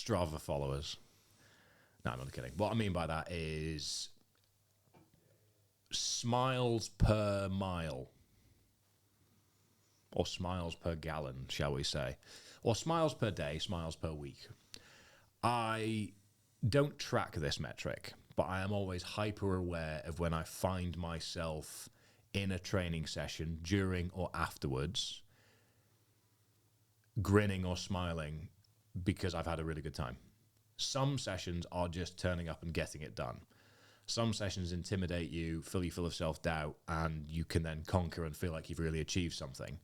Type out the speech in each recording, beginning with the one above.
Strava followers. No, I'm not kidding. What I mean by that is smiles per mile, or smiles per gallon, shall we say, or smiles per day, smiles per week. I don't track this metric, but I am always hyper aware of when I find myself in a training session during or afterwards grinning or smiling because I've had a really good time. Some sessions are just turning up and getting it done. Some sessions intimidate you, fill you full of self-doubt, and you can then conquer and feel like you've really achieved something.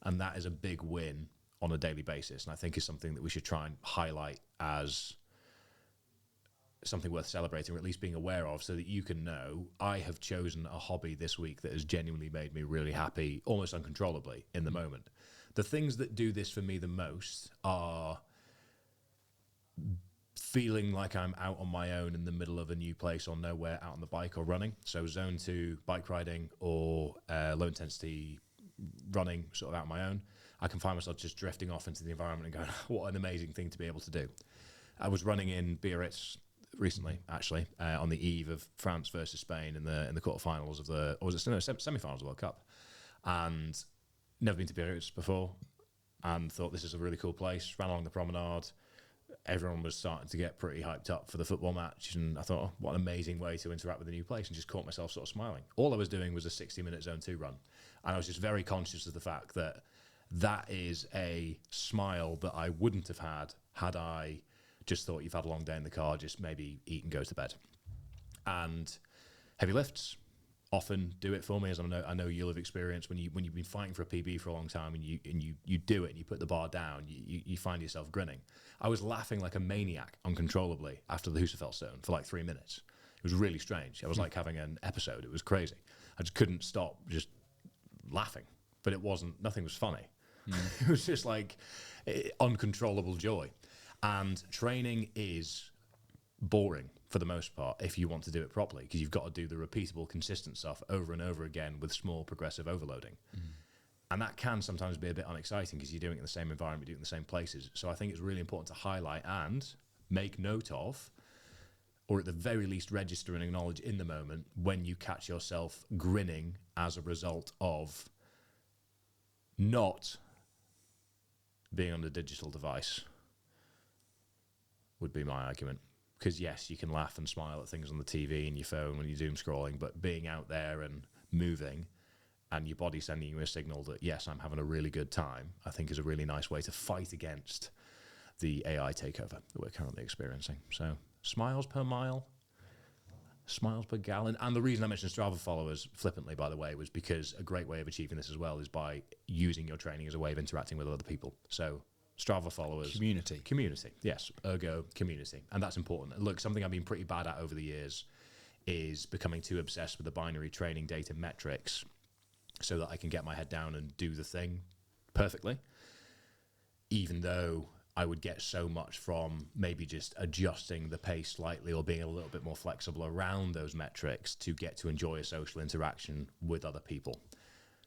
And that is a big win on a daily basis. And I think is something that we should try and highlight as something worth celebrating, or at least being aware of, so that you can know, I have chosen a hobby this week that has genuinely made me really happy, almost uncontrollably in the moment. The things that do this for me the most are feeling like I'm out on my own in the middle of a new place or nowhere, out on the bike or running. So zone 2 bike riding or low intensity running, sort of out on my own. I can find myself just drifting off into the environment and going, what an amazing thing to be able to do. I was running in Biarritz recently, actually, on the eve of France versus Spain in the quarterfinals of the, or was it semi-finals of the World Cup, and never been to Biarritz before, and thought this is a really cool place. Ran along the promenade. Everyone was starting to get pretty hyped up for the football match, and I thought, oh, what an amazing way to interact with a new place, and just caught myself sort of smiling. All I was doing was a 60-minute zone 2 run, and I was just very conscious of the fact that that is a smile that I wouldn't have had I just thought you've had a long day in the car, just maybe eat and go to bed. And heavy lifts often do it for me, as I know you'll have experienced when you've been fighting for a PB for a long time and you do it and you put the bar down, you find yourself grinning. I was laughing like a maniac uncontrollably after the Husafell Stone for like 3 minutes. It was really strange. I was like having an episode. It was crazy. I just couldn't stop just laughing, but nothing was funny. It was just like uncontrollable joy. And training is boring for the most part if you want to do it properly, because you've got to do the repeatable, consistent stuff over and over again with small progressive overloading. And that can sometimes be a bit unexciting because you're doing it in the same environment, doing it in the same places. So I think it's really important to highlight and make note of, or at the very least register and acknowledge in the moment when you catch yourself grinning as a result of not being on a digital device, would be my argument. Because yes, you can laugh and smile at things on the TV and your phone when you're doom scrolling, but being out there and moving and your body sending you a signal that yes, I'm having a really good time, I think is a really nice way to fight against the AI takeover that we're currently experiencing. So smiles per mile, smiles per gallon. And the reason I mentioned Strava followers flippantly, by the way, was because a great way of achieving this as well is by using your training as a way of interacting with other people. So Strava followers. Community, yes. Ergo, community. And that's important. Look, something I've been pretty bad at over the years is becoming too obsessed with the binary training data metrics so that I can get my head down and do the thing perfectly, even though I would get so much from maybe just adjusting the pace slightly or being a little bit more flexible around those metrics to get to enjoy a social interaction with other people.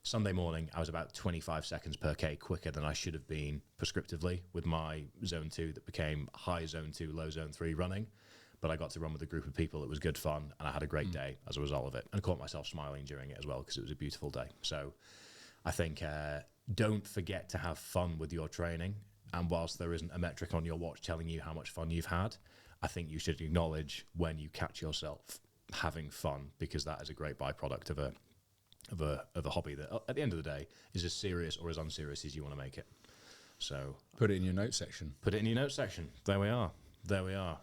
Sunday morning, I was about 25 seconds per K quicker than I should have been prescriptively with my zone 2 that became high zone 2, low zone 3 running. But I got to run with a group of people. It was good fun, and I had a great day as a result of it, and caught myself smiling during it as well because it was a beautiful day. So I think don't forget to have fun with your training. And whilst there isn't a metric on your watch telling you how much fun you've had, I think you should acknowledge when you catch yourself having fun, because that is a great byproduct of a hobby that at the end of the day is as serious or as unserious as you want to make it. So put it in your notes section. There we are.